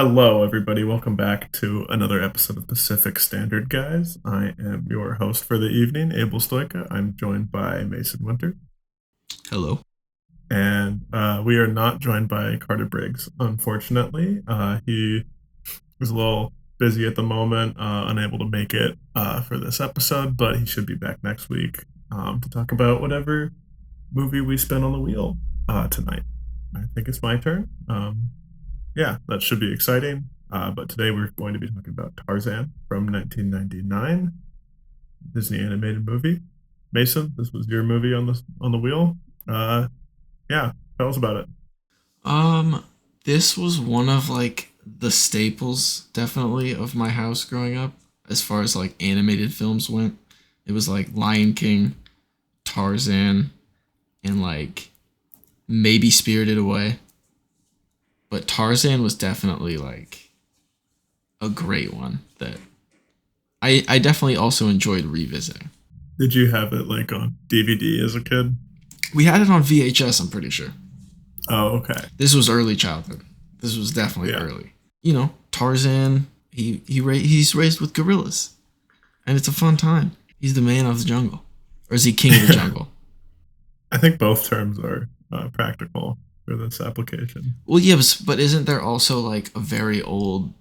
Hello, everybody. Welcome back to another episode of Pacific Standard Guys. I am your host for the evening, Abel Stoica. I'm joined by Mason Winter, Hello. and we are not joined by Carter Briggs, unfortunately. He is a little busy at the moment, unable to make it for this episode, but he should be back next week to talk about whatever movie we spin on the wheel tonight. I think it's my turn. Yeah, that should be exciting. But today we're going to be talking about Tarzan from 1999, Disney animated movie. Mason, this was your movie on the wheel. Uh, yeah, tell us about it. Um, this was one of the staples definitely of my house growing up as far as like animated films went. It was like Lion King, Tarzan, and like maybe Spirited Away. But Tarzan was definitely like a great one that I definitely also enjoyed revisiting. Did you have it like on DVD as a kid? We had it on VHS, I'm pretty sure. Oh, okay. This was early childhood. This was definitely Yeah. early. You know, Tarzan. He's raised with gorillas, and it's a fun time. He's the man of the jungle, or is he king of the jungle? I think both terms are practical for this application. Well, yeah, but isn't there also like a very old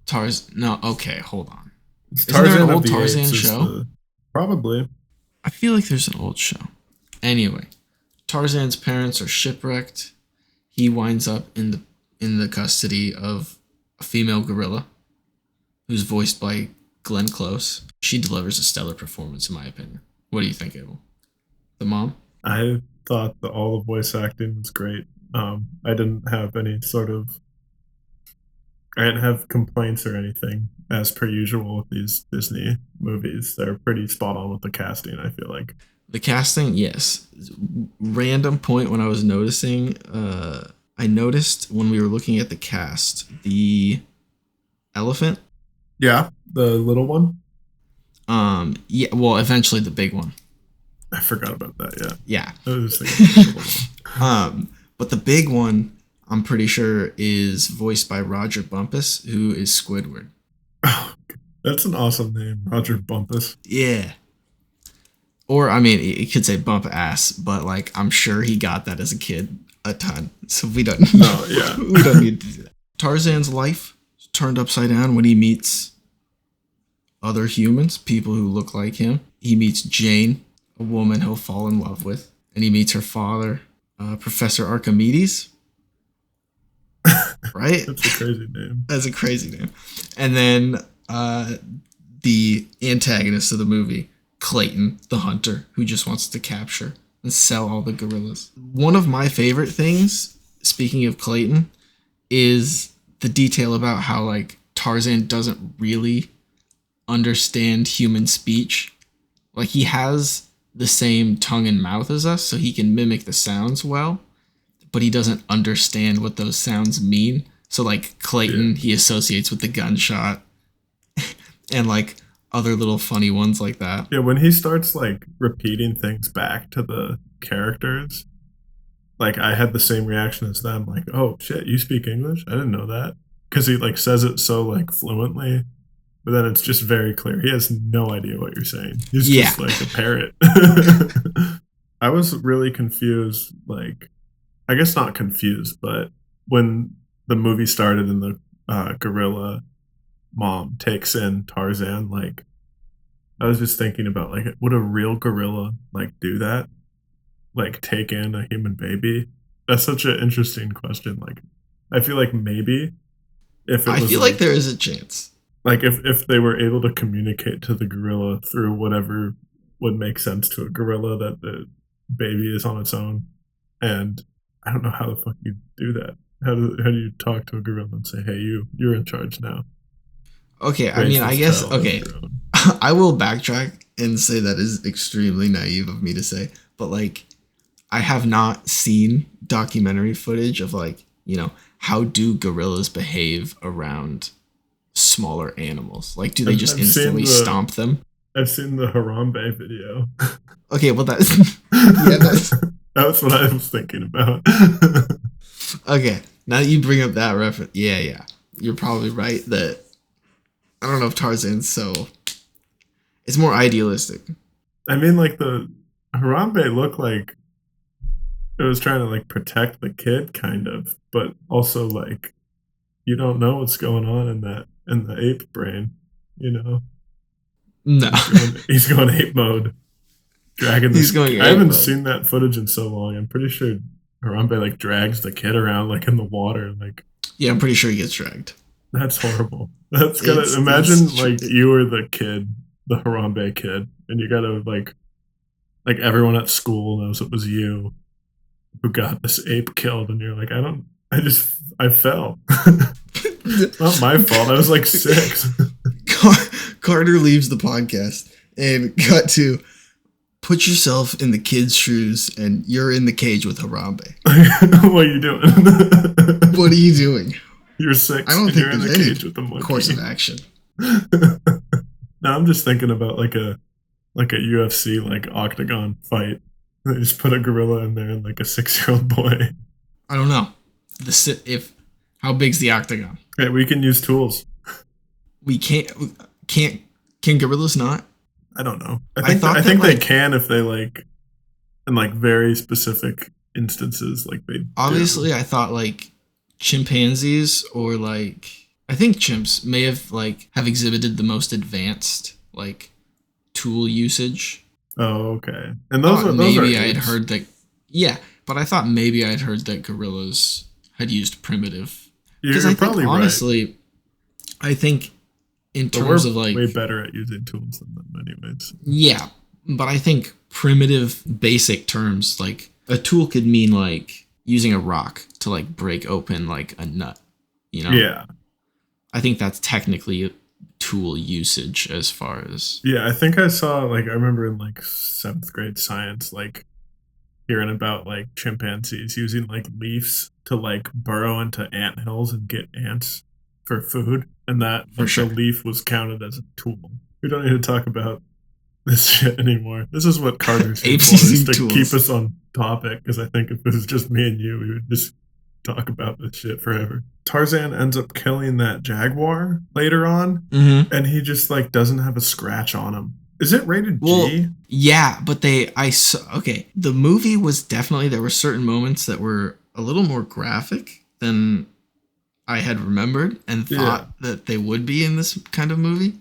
Tarzan? No, okay, hold on. It's Isn't there Tarzan an of old the Tarzan Apes is show? probably. I feel like there's an old show. Anyway, Tarzan's parents are shipwrecked. He winds up in the custody of a female gorilla who's voiced by Glenn Close. She delivers a stellar performance, in my opinion. What do you think, Abel? The mom? I thought all the voice acting was great. I didn't have any sort of I didn't have complaints or anything as per usual with these Disney movies. They're pretty spot on with the casting, I feel like. The casting, yes. Random point when I was noticing, I noticed when we were looking at the cast, the elephant. Yeah, the little one. Yeah, well, eventually the big one. I forgot about that. Yeah, Yeah. I was just thinking of the little one. But the big one, I'm pretty sure, is voiced by Roger Bumpus, who is Squidward. Oh, that's an awesome name, Roger Bumpus. Yeah. Or, I mean, it could say bump ass, but like, I'm sure he got that as a kid a ton. So we don't. No, yeah, We don't need to do that. Tarzan's life is turned upside down when he meets other humans, people who look like him. He meets Jane, a woman he'll fall in love with, and he meets her father, Professor Archimedes. Right? That's a crazy name. That's a crazy name. And then the antagonist of the movie, Clayton, the hunter, who just wants to capture and sell all the gorillas. One of my favorite things, speaking of Clayton, is the detail about how like Tarzan doesn't really understand human speech. Like he has the same tongue and mouth as us, so he can mimic the sounds well, but he doesn't understand what those sounds mean. So like Clayton, he associates with the gunshot and like other little funny ones like that. Yeah, when he starts like repeating things back to the characters, like I had the same reaction as them. Like, oh shit, you speak English? I didn't know that because he like says it so like fluently. But then it's just very clear. He has no idea what you're saying. He's Yeah. just like a parrot. I was really confused. Like, I guess not confused, but when the movie started and the gorilla mom takes in Tarzan, like, I was just thinking about, like, would a real gorilla, like, do that? Like, take in a human baby? That's such an interesting question. Like, I feel like maybe if it I was feel like there is a chance. like if they were able to communicate to the gorilla through whatever would make sense to a gorilla that the baby is on its own, and I don't know how the fuck you do that. How do you talk to a gorilla and say, hey, you're in charge now? Okay, I Raise mean, I this guess, child on okay, your own. I will backtrack and say that is extremely naive of me to say, but like, I have not seen documentary footage of like, how do gorillas behave around smaller animals? Like, do they just I've seen instantly stomp them? I've seen the Harambe video. Okay, well that's yeah, That's what I was thinking about. okay. Now that you bring up that reference, yeah. you're probably right that I don't know if Tarzan's so. It's more idealistic. I mean, like the Harambe looked like it was trying to like protect the kid, kind of, but also like you don't know what's going on in the ape brain. You know, No, he's going ape mode, dragging he's this. going I ape haven't mode. seen that footage in so long. I'm pretty sure Harambe like drags the kid around like in the water. Like Yeah, I'm pretty sure he gets dragged. that's horrible. That's gonna It's imagine like you were the kid, the Harambe kid, and you gotta like everyone at school knows it was you who got this ape killed, and you're like, I fell. It's not my fault. I was like 6. Carter leaves the podcast and got to put yourself in the kid's shoes and you're in the cage with Harambe. What are you doing? What are you doing? You're I 6 don't and think you're in there's the any cage with the course monkey. of action. Now I'm just thinking about like a UFC like octagon fight. They just put a gorilla in there and like a 6-year-old boy. I don't know. If how big's the octagon? Hey, we can use tools. We can't can gorillas not? I don't know. I thought I that think they like can if they like in like very specific instances like they do. obviously I thought like chimpanzees or like I think chimps may have exhibited the most advanced like tool usage. Oh, okay. And Thought those are maybe I had apes. heard that yeah, but I thought maybe I'd heard that gorillas had used primitive because You're I think probably right. honestly I think in But we're terms of way like better at using tools than them anyways. yeah, but I think primitive basic terms like a tool could mean like using a rock to like break open like a nut, you know? Yeah. I think that's technically tool usage as far as Yeah, I think I saw like I remember in like 7th grade science like hearing about like chimpanzees using like leaves to like burrow into ant hills and get ants for food, and that for like the sure. leaf was counted as a tool. We don't need to talk about this shit anymore. This is what Carter's here Apes for, is using to keep tools. us on topic, because I think if it was just me and you, we would just talk about this shit forever. Tarzan ends up killing that jaguar later on, Mm-hmm. and he just like doesn't have a scratch on him. Is it rated Well, G? yeah, but okay. The movie was definitely there were certain moments that were a little more graphic than I had remembered and Yeah. thought that they would be in this kind of movie.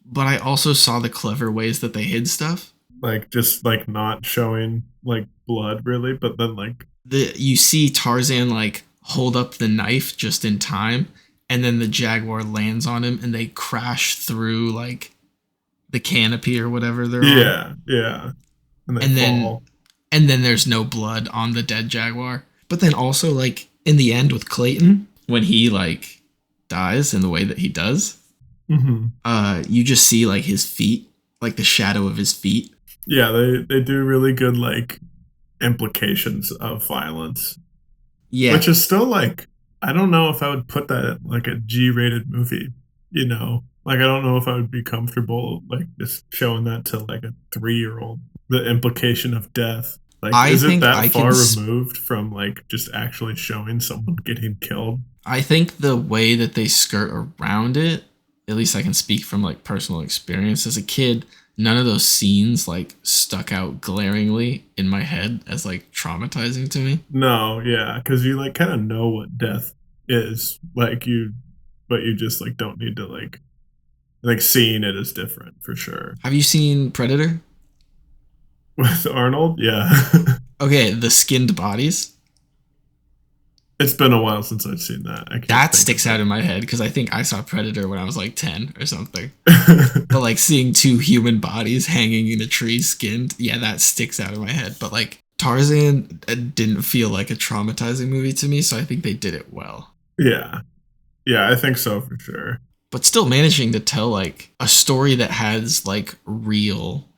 But I also saw the clever ways that they hid stuff. Like just like not showing like blood really, but then like You see Tarzan like hold up the knife just in time, and then the jaguar lands on him, and they crash through like the canopy or whatever they're on, yeah, yeah, and they and then fall. there's no blood on the dead jaguar. But then also like in the end with Clayton when he like dies in the way that he does, Hmm. you just see like his feet, like the shadow of his feet. Yeah, they do really good like implications of violence, Yeah, which is still like I don't know if I would put that at like a G-rated movie. You know, like I don't know if I would be comfortable like just showing that to like a 3-year-old. The implication of death. Like, I is it think that I can. far removed from like just actually showing someone getting killed? I think the way that they skirt around it, at least I can speak from like personal experience as a kid, none of those scenes like stuck out glaringly in my head as like traumatizing to me. No, yeah, because you like kind of know what death is, like but you just like don't need to like seeing it is different for sure. Have you seen Predator? With Arnold, yeah, Okay, the skinned bodies. it's been a while since I've seen that. I can't That think sticks of out it. in my head because I think I saw Predator when I was like 10 or something. But like seeing two human bodies hanging in a tree skinned, yeah, that sticks out in my head. But like Tarzan didn't feel like a traumatizing movie to me, so I think they did it well. Yeah, yeah, I think so for sure. But still managing to tell like a story that has like real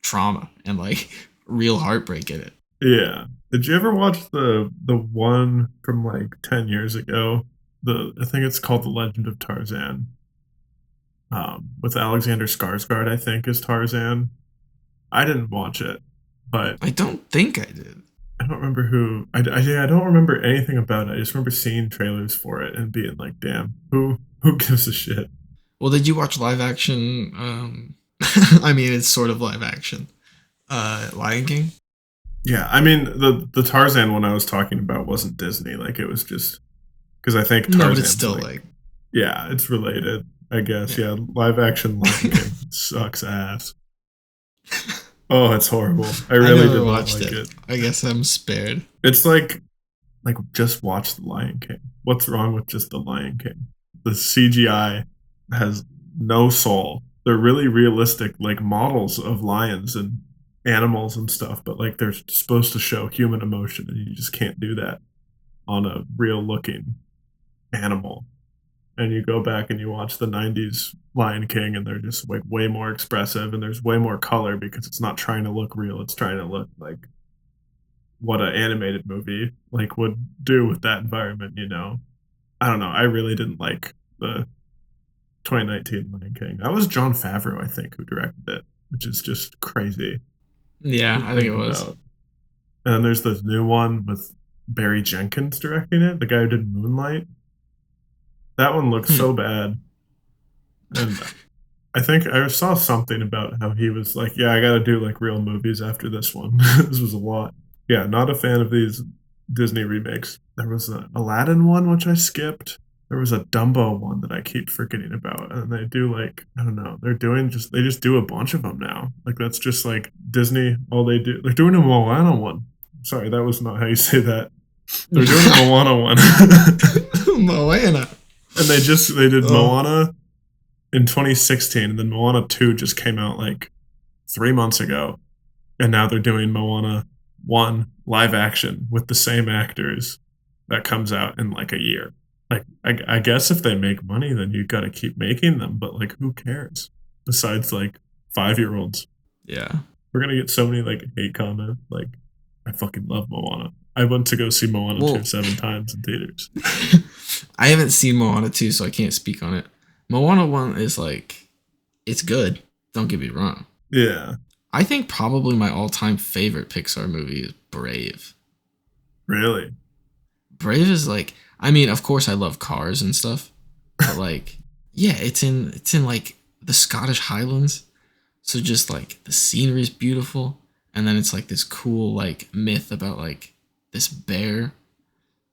trauma and like real heartbreak in it. Yeah. Did you ever watch the one from like 10 years ago? The I think it's called The Legend of Tarzan. With Alexander Skarsgård, I think is Tarzan. I didn't watch it, but I don't think I did. I don't remember who. Yeah, I don't remember anything about it. I just remember seeing trailers for it and being like, "Damn, who gives a shit?" Well, did you watch live action? I mean, it's sort of live action. Lion King. Yeah, I mean the Tarzan one I was talking about wasn't Disney. Like it was just because I think No, but it's Tarzan's still like, like, yeah, it's related. I guess. yeah. Yeah, live action Lion King sucks ass. Oh, it's horrible. I I really never did not watched like it. it. I guess I'm spared. It's like just watch the Lion King. What's wrong with just the Lion King? The CGI has no soul. They're really realistic, like models of lions and animals and stuff, but like they're supposed to show human emotion, and you just can't do that on a real looking animal. And you go back and you watch the 90s Lion King, and they're just like way more expressive, and there's way more color because it's not trying to look real, it's trying to look like what an animated movie like would do with that environment, you know. I don't know. I really didn't like the 2019 Lion King. That was John Favreau, I think, who directed it, which is just crazy Yeah, to I think it think was. about. And then there's this new one with Barry Jenkins directing it, the guy who did Moonlight. That one looks Hmm. so bad. And I think I saw something about how he was like, yeah, I got to do like real movies after this one. This was a lot. Yeah, not a fan of these Disney remakes. There was an Aladdin one, which I skipped. There was a Dumbo one that I keep forgetting about. And they do like, I don't know, they just do a bunch of them now. Like that's just like Disney, all they do. They're doing a Moana one. Sorry, that was not how you say that. They're doing a Moana one. Moana. And they did Oh, Moana in 2016, and then Moana 2 just came out like 3 months ago, and now they're doing Moana 1 live action with the same actors that comes out in like a year. Like, I guess if they make money, then you got to keep making them, but like, who cares? Besides, like, 5-year-olds. yeah. We're gonna get so many like hate comments. Like, I fucking love Moana. I went to go see Moana 2 Well, 7 times in theaters. I haven't seen Moana 2, so I can't speak on it. Moana 1 is like, it's good. Don't get me wrong. Yeah, I think probably my all time favorite Pixar movie is Brave. really. Brave is like, I mean, of course I love cars and stuff, but like, yeah, it's in like the Scottish Highlands. So just like the scenery is beautiful, and then it's like this cool like myth about like this bear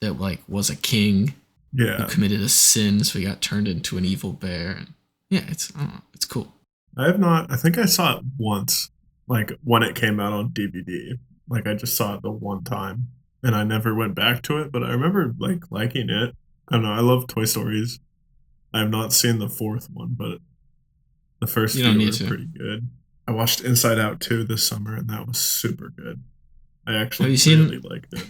that like was a king who Yeah, committed a sin, so he got turned into an evil bear. And yeah, it's I don't know, it's cool. I have not. I think I saw it once, like when it came out on DVD. Like I just saw it the one time, and I never went back to it. But I remember like liking it. I don't know. I love Toy Stories. I have not seen the fourth one, but the first You don't few need were to. pretty good. I watched Inside Out 2 this summer, and that was super good. I Have actually you really seen liked it.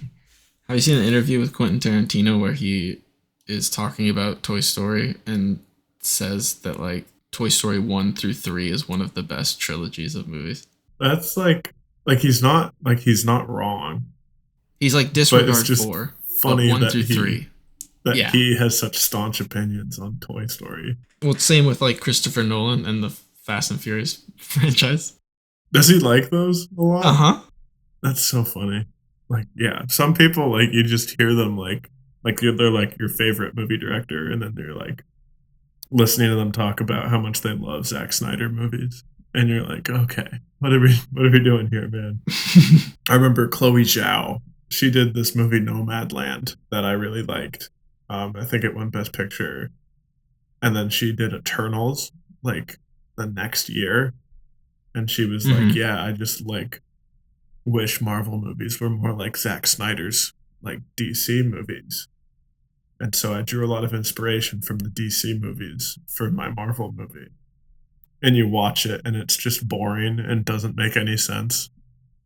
Have you seen an interview with Quentin Tarantino where he is talking about Toy Story and says that like Toy Story 1 through 3 is one of the best trilogies of movies? That's like he's not wrong, He's like but it's disregard just 4, but funny 1 through 3. that Yeah. he has such staunch opinions on Toy Story. Well, same with like Christopher Nolan and the Fast and Furious franchise. Does he like those a Uh lot? huh. That's so funny. Like, yeah, some people like you just hear them they're like your favorite movie director, and then they're like listening to them talk about how much they love Zack Snyder movies, and you're like, okay, what are we doing here, man? I remember Chloe Zhao. She did this movie Nomadland that I really liked. I think it won Best Picture, and then she did Eternals like the next year, and she was like, Mm-hmm. yeah, I just like wish Marvel movies were more like Zack Snyder's like DC movies. And so I drew a lot of inspiration from the DC movies for my Marvel movie. And you watch it and it's just boring and doesn't make any sense.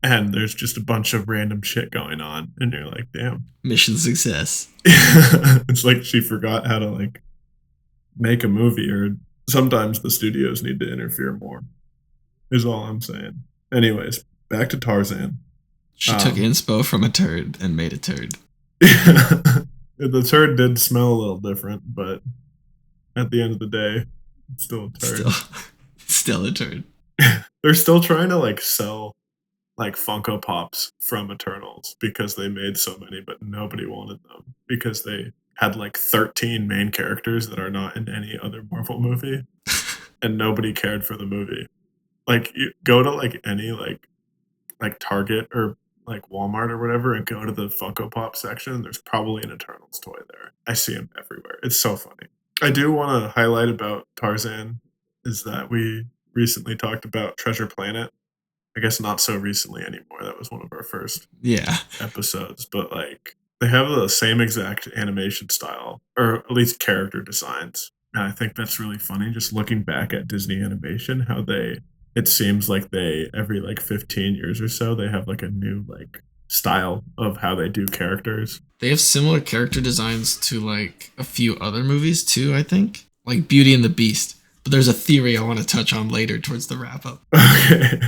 And there's just a bunch of random shit going on. And you're like, damn. Mission success. It's like she forgot how to like make a movie, or sometimes the studios need to interfere more, is all I'm saying. Anyways, back to Tarzan. She took Um, inspo from a turd and made a turd. the turd did smell a little different, but at the end of the day, it's still a Still, turd. still a turd. They're still trying to like sell. like Funko Pops from Eternals because they made so many, but nobody wanted them because they had like 13 main characters that are not in any other Marvel movie, and nobody cared for the movie. Like you go to like any like Target or like Walmart or whatever and go to the Funko Pop section, there's probably an Eternals toy there. I see them everywhere. It's so funny. I do want to highlight about Tarzan is that we recently talked about Treasure Planet. I guess not so recently anymore. That was one of our first Yeah. episodes, but like they have the same exact animation style, or at least character designs. And I think that's really funny. Just looking back at Disney animation, how they it seems like they every like 15 years or so they have like a new like style of how they do characters. They have similar character designs to like a few other movies too, I think. Like Beauty and the Beast. But there's a theory I want to touch on later towards the wrap up. Okay.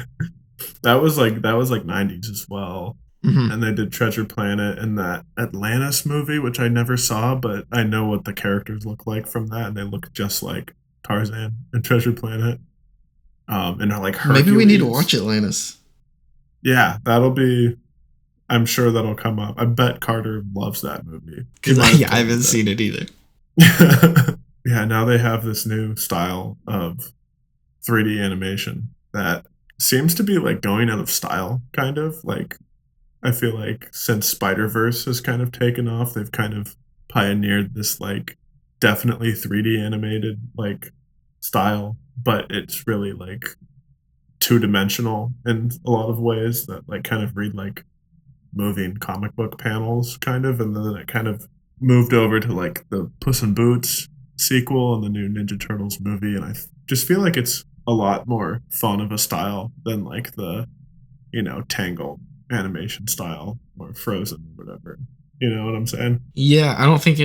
That was like 90s as well. Mm-hmm. And they did Treasure Planet and that Atlantis movie, which I never saw, but I know what the characters look like from that, and they look just like Tarzan and Treasure Planet. And they're like Maybe we need to Hercules. watch Atlantis. Yeah, that'll be. I'm sure that'll come up. I bet Carter loves that movie. He Because might have yeah, I told me haven't that. seen it either. Yeah, now they have this new style of 3D animation that seems to be like going out of style, kind of like I feel like since Spider Verse has kind of taken off, they've kind of pioneered this like definitely 3D animated like style, but it's really like two dimensional in a lot of ways that like kind of read like moving comic book panels kind of, and then it kind of moved over to like the Puss in Boots sequel and the new Ninja Turtles movie, and just feel like it's a lot more fun of a style than like the Tangled animation style or Frozen or whatever. You know what I'm saying? Yeah, I don't think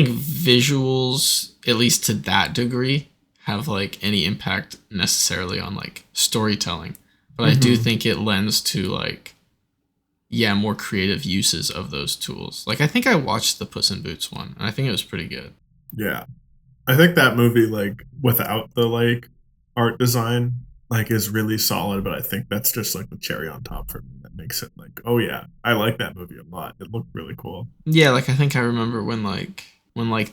visuals, at least to that degree, have like any impact necessarily on like storytelling. But I do Hmm. think it lends to like yeah, more creative uses of those tools. Like I think I watched the Puss in Boots one and I think it was pretty good. Yeah, I think that movie, like without the like art design, like is really solid. But I think that's just like the cherry on top for me that makes it like, oh yeah, I like that movie a lot. It looked really cool. Yeah, like I think I remember when like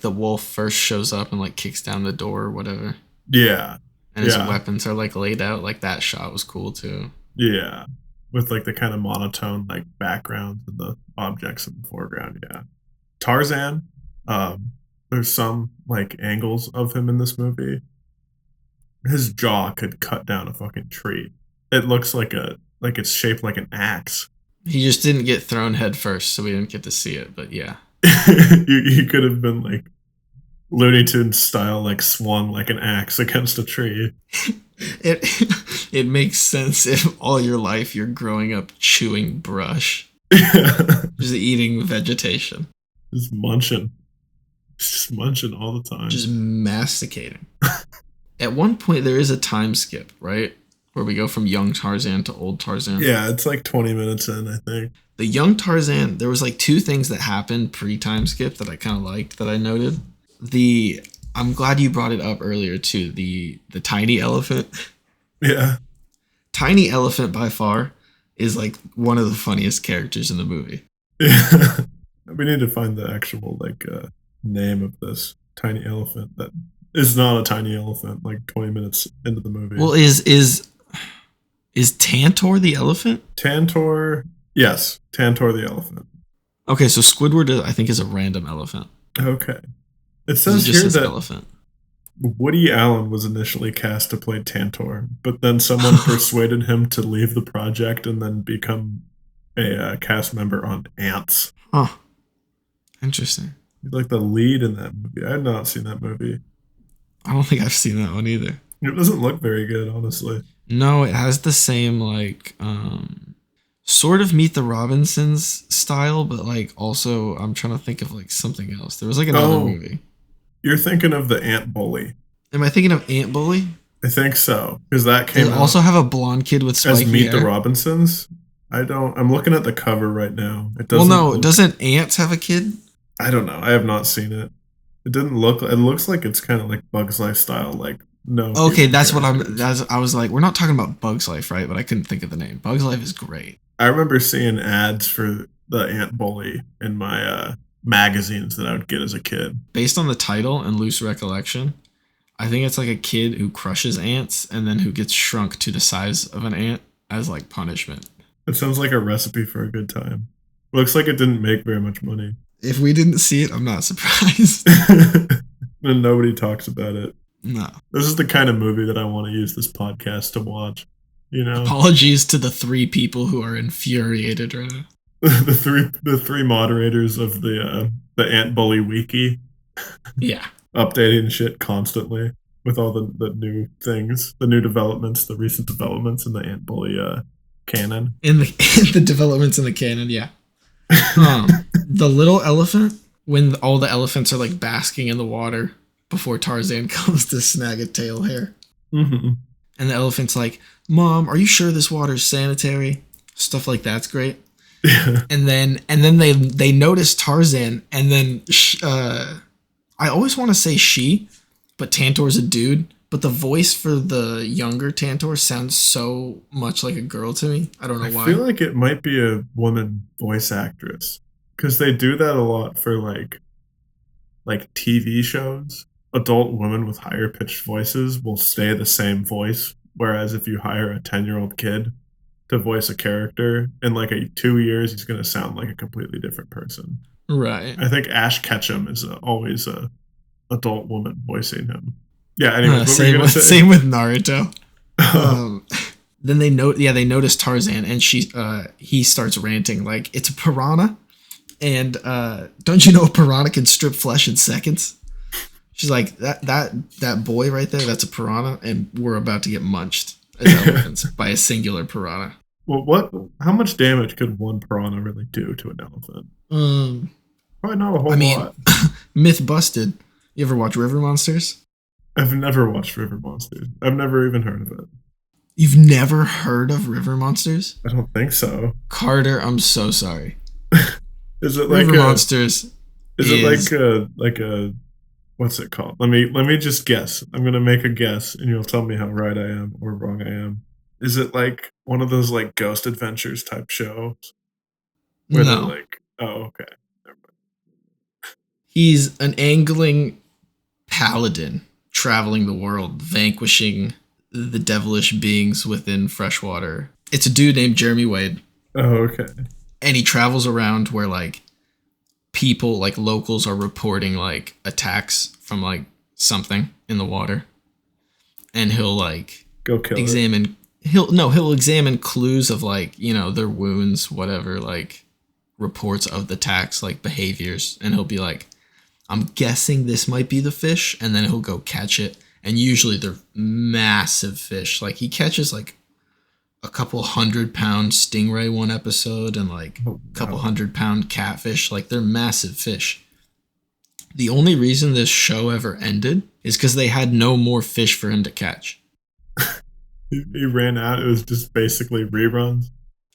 the wolf first shows up and like kicks down the door or whatever Yeah, and his yeah, weapons are like laid out, like that shot was cool too. yeah. With like the kind of monotone like backgrounds and the objects in the foreground. Yeah, Tarzan. Um, there's some like angles of him in this movie. His jaw could cut down a fucking tree. It looks like it's shaped like an axe. He just didn't get thrown head first, so we didn't get to see it, but yeah. You could have been like Looney Tunes style, like swung like an axe against a tree. It it makes sense if all your life you're growing up chewing brush, just eating vegetation, Just munching, just munching all the time. just masticating. At one point there is a time skip, right? Where we go from young Tarzan to old Tarzan. Yeah, it's like 20 minutes in, I think. The young Tarzan, there was like two things that happened pre-time skip that I kind of liked that I noted. The I'm glad you brought it up earlier too. The tiny elephant. Yeah. Tiny elephant by far is like one of the funniest characters in the movie. Yeah. We need to find the actual like name of this tiny elephant that is not a tiny elephant like 20 minutes into the movie. Well, is Tantor the elephant? Tantor. Yes, Tantor the elephant. Okay, so Squidward I think is a random elephant. Okay. It This is says just here his that elephant. Woody Allen was initially cast to play Tantor, but then someone persuaded him to leave the project and then become a cast member on Ants. Huh. Interesting. He's like the lead in that movie. I had not seen that movie. I don't think I've seen that one either. It doesn't look very good, honestly. No, it has the same like sort of Meet the Robinsons style, but like also I'm trying to think of like something else. There was like another Oh, movie. you're thinking of the Ant Bully. Am I thinking of Ant Bully? I think so, because that Does came it out also have a blonde kid with as spiky Meet the hair? Robinsons. I don't. I'm looking at the cover right now. It Well, doesn't no, look. doesn't Ants have a kid? I don't know. I have not seen it. It didn't look. It looks like it's kind of like Bugs Life style, like No Okay, human that's what characters. I was like, we're not talking about Bugs Life, right? But I couldn't think of the name. Bugs Life is great. I remember seeing ads for the ant bully in my magazines that I would get as a kid. Based on the title and loose recollection, I think it's like a kid who crushes ants and then who gets shrunk to the size of an ant as like punishment. It sounds like a recipe for a good time. Looks like it didn't make very much money. If we didn't see it, I'm not surprised. And nobody talks about it. No. This is the kind of movie that I want to use this podcast to watch. You know, Apologies to the three people who are infuriated right now. the three moderators of the Ant Bully Wiki Yeah. updating shit constantly with all the new things, the new developments, the recent developments in the Ant Bully canon. In the in the developments in the canon, yeah. The little elephant, when all the elephants are like basking in the water before Tarzan comes to snag a tail hair. Hmm. And the elephant's like, "Mom, are you sure this water's sanitary?" Stuff like that's great. Yeah. And then they notice Tarzan, and then I always want to say she, but Tantor's a dude. But the voice for the younger Tantor sounds so much like a girl to me. I don't know I why. feel like it might be a woman voice actress because they do that a lot for like TV shows. Adult women with higher pitched voices will stay the same voice, whereas if you hire a 10-year-old kid to voice a character in like 2 years, he's going to sound like a completely different person. Right. I think Ash Ketchum is always a adult woman voicing him. Yeah. Anyways, what were you Same gonna with say? same with Naruto. Um, then they notice Tarzan, and he starts ranting like it's a piranha, and don't you know a piranha can strip flesh in seconds? She's like that boy right there, that's a piranha, and we're about to get munched as elephants by a singular piranha. Well, what? How much damage could one piranha really do to an elephant? Um, Probably not a I whole mean, lot. myth busted. You ever watch River Monsters? I've never watched River Monsters. I've never even heard of it. You've never heard of River Monsters? I don't think so. Carter, I'm so sorry. Is it like River a? Monsters Is it is like a? What's it called? Let me just guess. I'm gonna make a guess, and you'll tell me how right I am or wrong I am. Is it like one of those like Ghost Adventures type shows where they're no. like, oh, okay, never He's an angling paladin traveling the world, vanquishing the devilish beings within freshwater. It's a dude named Jeremy Wade, mind. Oh, okay. and he travels around where like people, like locals, are reporting like attacks from like something in the water, and he'll like Go kill it. examine. He'll examine clues of like their wounds, whatever, like reports of the attacks, like behaviors, and he'll be like, I'm guessing this might be the fish, and then he'll go catch it. And usually they're massive fish. Like he catches like a couple 100-pound stingray one episode, and like Oh, a couple wow. 100-pound catfish. Like they're massive fish. The only reason this show ever ended is because they had no more fish for him to catch. He ran out. It was just basically reruns.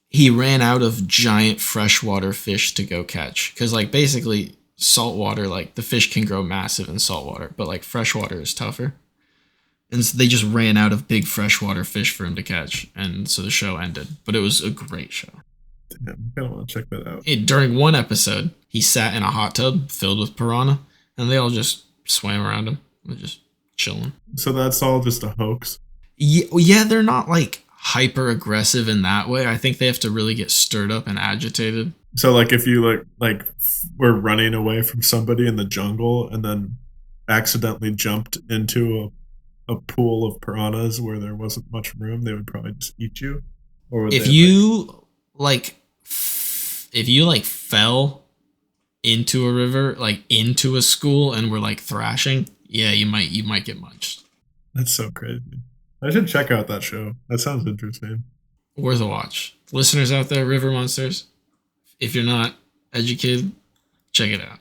He ran out of giant freshwater fish to go catch. Because like basically saltwater, like the fish can grow massive in saltwater, but like freshwater is tougher. And so they just ran out of big freshwater fish for him to catch, and so the show ended. But it was a great show. Damn, I kind of want to check that out. During one episode, he sat in a hot tub filled with piranha, and they all just swam around him, they're just chilling. So that's all just a hoax. Yeah, they're not like hyper aggressive in that way. I think they have to really get stirred up and agitated. So like if you were running away from somebody in the jungle and then accidentally jumped into a pool of piranhas where there wasn't much room, they would probably just eat you. Or would If they you like, if you like fell into a river, like into a school, and were like thrashing, yeah, you might get munched. That's so crazy. I should check out that show. That sounds interesting. Worth a watch. Listeners out there, River Monsters, if you're not educated, check it out.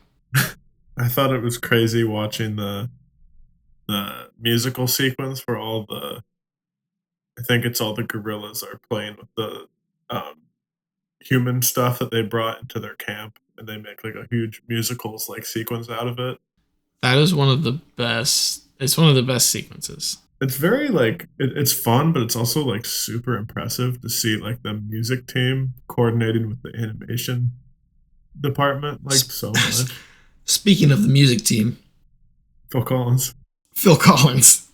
I thought it was crazy watching the musical sequence where all the I think it's all the gorillas are playing with the um, human stuff that they brought into their camp, and they make like a huge musicals like sequence out of it. That is one of the best. It's one of the best sequences. It's very like it's fun, but it's also like super impressive to see like the music team coordinating with the animation department like so much. Speaking of the music team, Phil Collins. Phil Collins,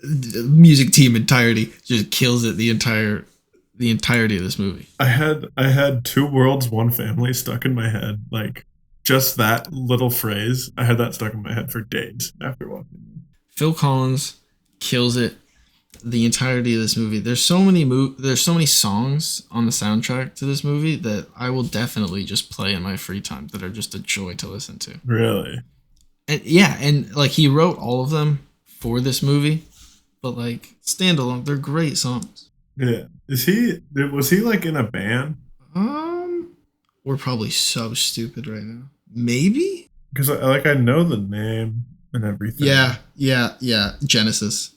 the music team entirety just kills it the entirety of this movie. I had two worlds, one family stuck in my head. Like just that little phrase, I had that stuck in my head for days after watching it. Phil Collins kills it the entirety of this movie. There's so many songs on the soundtrack to this movie that I will definitely just play in my free time that are just a joy to listen to. Really? And yeah, and like he wrote all of them for this movie, but like standalone, they're great songs. Yeah. Was he like in a band? Um, we're probably so stupid right now. Maybe? Because I know the name and everything. Yeah. Genesis.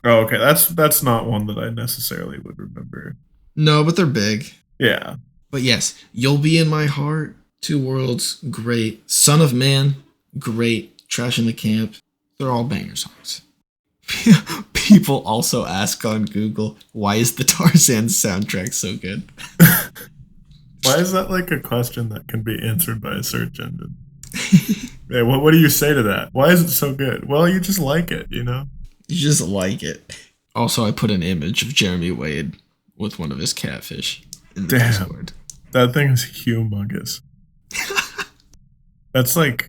Oh, okay. That's not one that I necessarily would remember. No, but they're big. Yeah. But yes, You'll Be in My Heart, Two Worlds, great. Son of Man, great. Trash in the Camp, they're all banger songs. People also ask on Google, why is the Tarzan soundtrack so good? Why is that like a question that can be answered by a search engine? Hey, what do you say to that? Why is it so good? Well, you just like it, you know? You just like it. Also, I put an image of Jeremy Wade with one of his catfish in the Damn. Discord. That thing is humongous. That's like,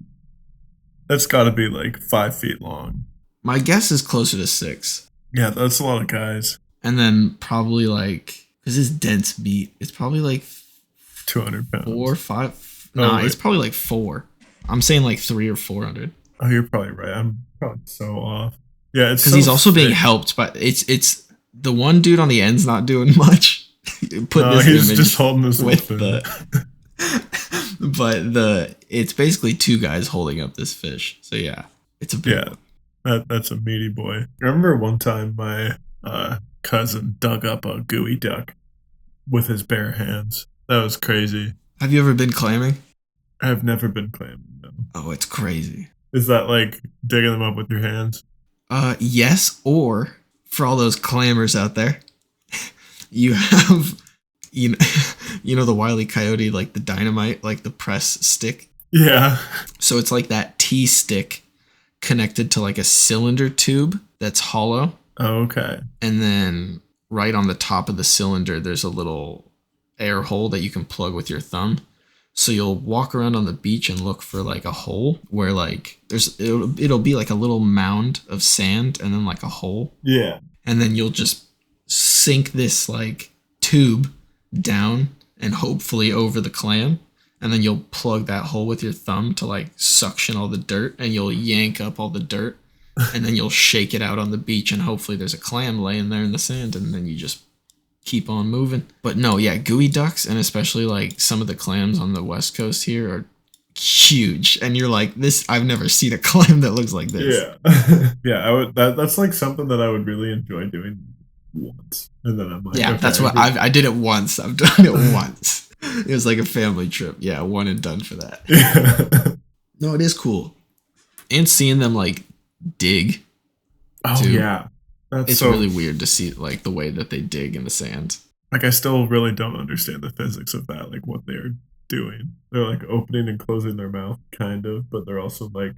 that's got to be like 5 feet long. My guess is closer to 6. Yeah, that's a lot of guys. And then probably like, because his dense beat, it's probably like 200 pounds. 4 or 5. Oh, Nah, wait. it's probably like 4. I'm saying like 3 or 400. Oh, you're probably right. I'm probably so off. Yeah, it's Because so he's also being thick. helped by it's the one dude on the end's not doing much. Put No, this he's image just holding this with little the, but it's basically 2 guys holding up this fish. So yeah, it's a big Yeah, one. that's a meaty boy. I remember one time my cousin dug up a gooey duck with his bare hands. That was crazy. Have you ever been clamming? I've never been clamming them. Oh, it's crazy. Is that like digging them up with your hands? Yes, or for all those clammers out there, you have you know, you know the Wile E. Coyote, like the dynamite, like the press stick. Yeah. So it's like that T stick connected to like a cylinder tube that's hollow. Oh, okay. And then right on the top of the cylinder, there's a little air hole that you can plug with your thumb. So you'll walk around on the beach and look for like a hole where like it'll be like a little mound of sand and then like a hole. Yeah. And then you'll just sink this like tube down and hopefully over the clam. And then you'll plug that hole with your thumb to like suction all the dirt and you'll yank up all the dirt and then you'll shake it out on the beach and hopefully there's a clam laying there in the sand and then you just keep on moving. But no, yeah, gooey ducks and especially like some of the clams on the west coast here are huge. And you're like, this, I've never seen a clam that looks like this. Yeah. Yeah, I would that's like something that I would really enjoy doing once. And then I'm like, Yeah, okay, that's what I did it once. I've done it once. It was like a family trip. Yeah, one and done for that. Yeah. No, it is cool. And seeing them like dig. Oh too. yeah. That's It's so really weird to see like the way that they dig in the sand. like I still really don't understand the physics of that, like what they're doing. They're like opening and closing their mouth, kind of, but they're also like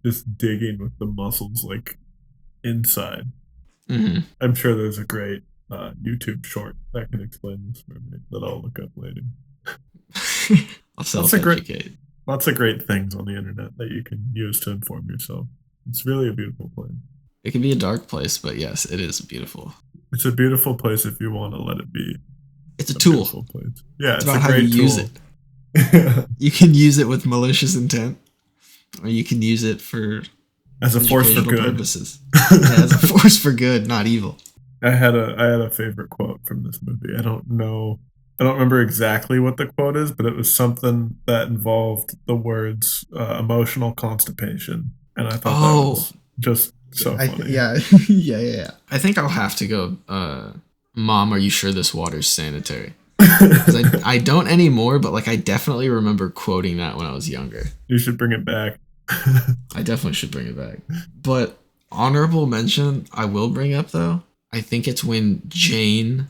just digging with the muscles like inside. Mm-hmm. I'm sure there's a great YouTube short that can explain this for me that I'll look up later. I'll That's a great, self-educate. lots of great things on the internet that you can use to inform yourself. It's really a beautiful place. It can be a dark place, but yes, it is beautiful. It's a beautiful place if you want to let it be It's a a tool. beautiful place. Yeah, It's it's, about a how great you tool. use it. You can use it with malicious intent, or you can use it for As a force for educational good. purposes. Yeah, as a force for good, not evil. I had a favorite quote from this movie. I don't remember exactly what the quote is, but it was something that involved the words emotional constipation, and I thought that was just so funny. yeah. I think I'll have to go. Mom, are you sure this water's sanitary? Because I don't anymore, but like I definitely remember quoting that when I was younger. You should bring it back. I definitely should bring it back. But Honorable mention I will bring up though. I think it's when Jane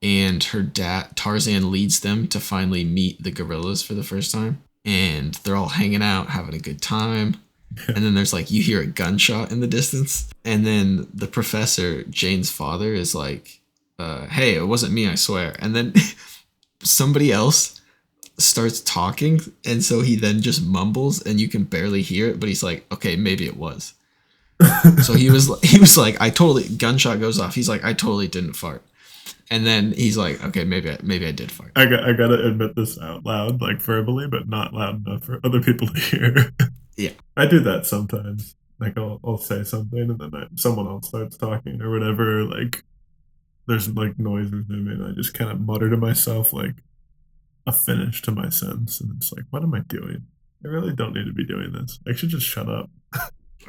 and her dad Tarzan leads them to finally meet the gorillas for the first time, and they're all hanging out, having a good time. And then there's like you hear a gunshot in the distance, and then the professor, Jane's father, is like, "Hey, it wasn't me, I swear." And then somebody else starts talking, and so he then just mumbles, and you can barely hear it, but he's like, "Okay, maybe it was." So he was like, "I totally." Gunshot goes off. He's like, "I totally didn't fart." And then he's like, "Okay, maybe I did fart." I gotta admit this out loud, like verbally, but not loud enough for other people to hear. Yeah. I do that sometimes. Like I'll say something and then someone else starts talking or whatever. Like there's like noises in me, and I just kind of mutter to myself like a finish to my sentence, and it's like, what am I doing? I really don't need to be doing this. I should just shut up.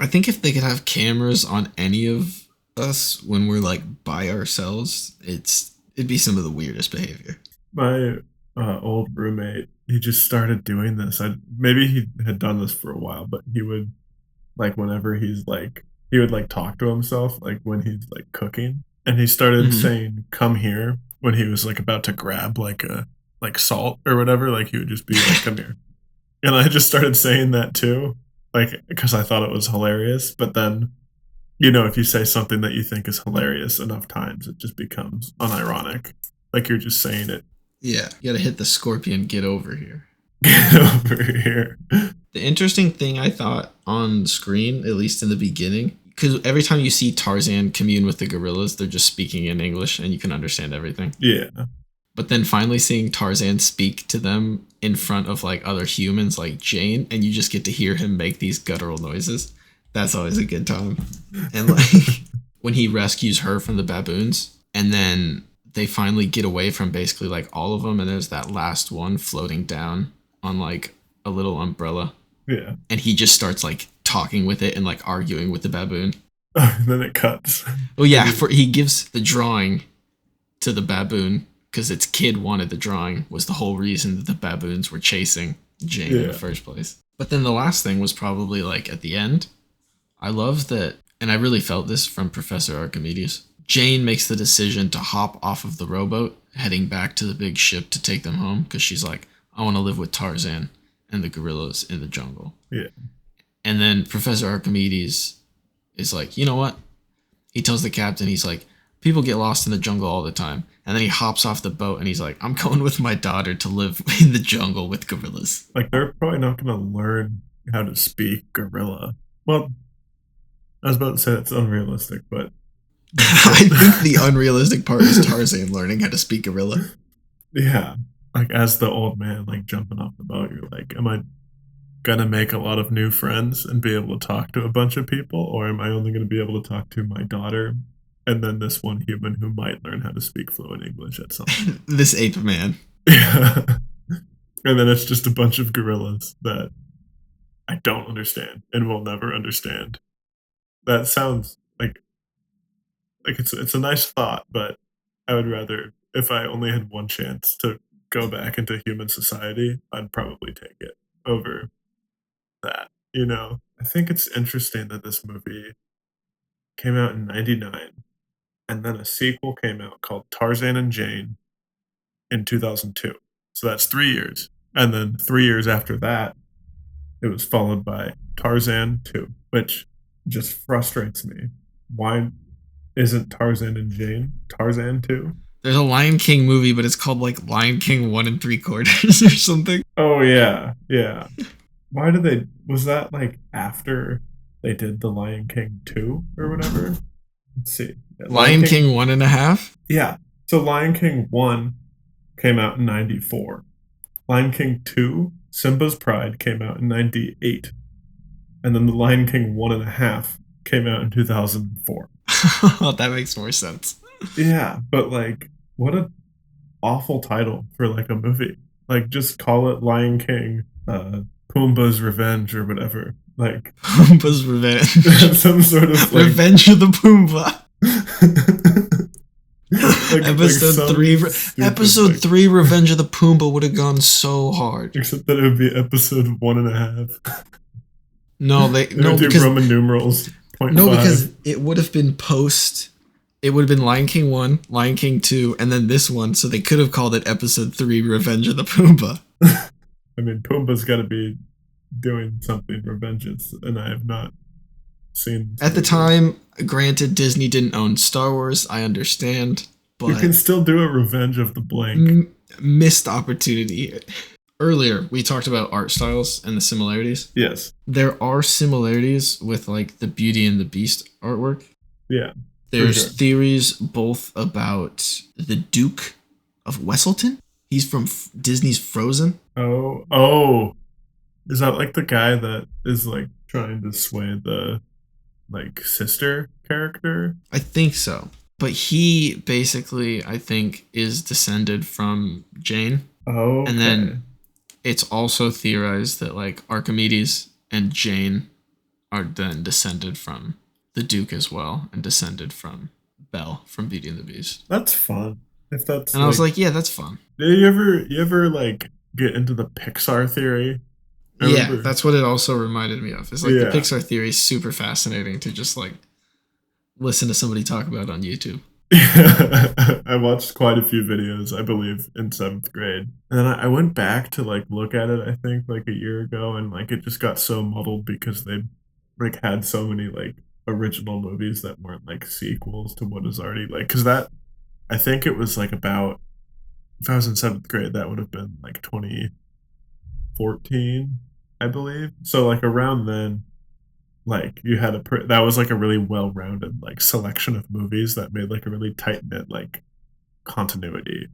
I think if they could have cameras on any of us when we're like by ourselves, it'd be some of the weirdest behavior. My old roommate, he just started doing this. Maybe he had done this for a while, but he would like whenever he's like he would like talk to himself like when he's like cooking, and he started Hmm. saying "come here" when he was like about to grab like a like salt or whatever. Like he would just be like "come here," and I just started saying that too, like because I thought it was hilarious. But then if you say something that you think is hilarious enough times, it just becomes unironic. Like you're just saying it. Yeah, you gotta hit the scorpion. Get over here. Get over here. The interesting thing I thought on screen, at least in the beginning, because every time you see Tarzan commune with the gorillas, they're just speaking in English and you can understand everything. Yeah. But then finally seeing Tarzan speak to them in front of like other humans like Jane, and you just get to hear him make these guttural noises. That's always a good time. And like when he rescues her from the baboons, and then they finally get away from basically like all of them, and there's that last one floating down on like a little umbrella, Yeah. and he just starts like talking with it and like arguing with the baboon. And then it cuts. Oh yeah, he gives the drawing to the baboon because its kid wanted the drawing, was the whole reason that the baboons were chasing Jane in the Yeah. first place. But then the last thing was probably like at the end. I love that, and I really felt this from Professor Archimedes. Jane makes the decision to hop off of the rowboat, heading back to the big ship to take them home because she's like, I want to live with Tarzan and the gorillas in the jungle. Yeah. And then Professor Archimedes is like, you know what? He tells the captain, he's like, people get lost in the jungle all the time. And then he hops off the boat and he's like, I'm going with my daughter to live in the jungle with gorillas. Like they're probably not going to learn how to speak gorilla. Well, I was about to say that's unrealistic, but I think the unrealistic part is Tarzan learning how to speak gorilla. yeah, like as the old man like jumping off the boat, you're like, am I gonna make a lot of new friends and be able to talk to a bunch of people, or am I only going to be able to talk to my daughter and then this one human who might learn how to speak fluent English at some point? This ape man. Yeah. And then it's just a bunch of gorillas that I don't understand and will never understand. That sounds like it's a nice thought, but I would rather, if I only had one chance to go back into human society, I'd probably take it over that. I think it's interesting that this movie came out in 99 and then a sequel came out called Tarzan and Jane in 2002. So that's 3 years. And then 3 years after that, it was followed by Tarzan 2, which just frustrates me. Why isn't Tarzan and Jane Tarzan 2? There's a Lion King movie, but it's called like Lion King 1 3/4 or something. Oh yeah, yeah. Why did they? Was that like after they did the Lion King 2 or whatever? Let's see. Yeah, Lion King 1.5? Yeah. So Lion King 1 came out in 94. Lion King 2, Simba's Pride, came out in 98. And then the Lion King 1.5 came out in 2004. That makes more sense. Yeah, but like, what a awful title for like a movie. Like, just call it Lion King, Pumbaa's Revenge or whatever. Like, Pumbaa's Revenge. some sort of like Revenge of the Pumbaa. Episode some 3 stupid Episode thing. 3 Revenge of the Pumbaa would have gone so hard. Except that it would be episode 1.5. No, They no would do because Roman numerals. No, 0.5. because it would have been post. It would have been Lion King 1, Lion King 2, and then this one, so they could have called it Episode 3 Revenge of the Pumbaa. I mean, Pumbaa's got to be doing something revengeous, and I have not seen this At the movie. time, granted, Disney didn't own Star Wars, I understand, You can but still do a Revenge of the Blank. missed opportunity. Earlier, we talked about art styles and the similarities. Yes. There are similarities with like the Beauty and the Beast artwork. Yeah. For There's sure. theories both about the Duke of Wesselton. He's from Disney's Frozen. Oh. Is that like the guy that is like trying to sway the like sister character? I think so. But he basically, I think, is descended from Jane. And Okay. then it's also theorized that like Archimedes and Jane are then descended from the Duke as well and descended from Belle from Beauty and the Beast. That's fun. If that's And I was like, like, yeah, that's fun. do you ever like get into the Pixar theory? I Yeah, remember. that's what it also reminded me of. It's like the Yeah. Pixar theory is super fascinating to just like listen to somebody talk about on YouTube. I watched quite a few videos, I believe, in seventh grade. And then I went back to like look at it, I think, like a year ago, and like it just got so muddled because they like had so many like original movies that weren't like sequels to what is already like because that I think it was like about if I was in seventh grade, that would have been like 2014, I believe. So like around then, like you had that was like a really well-rounded like selection of movies that made like a really tight-knit like continuity.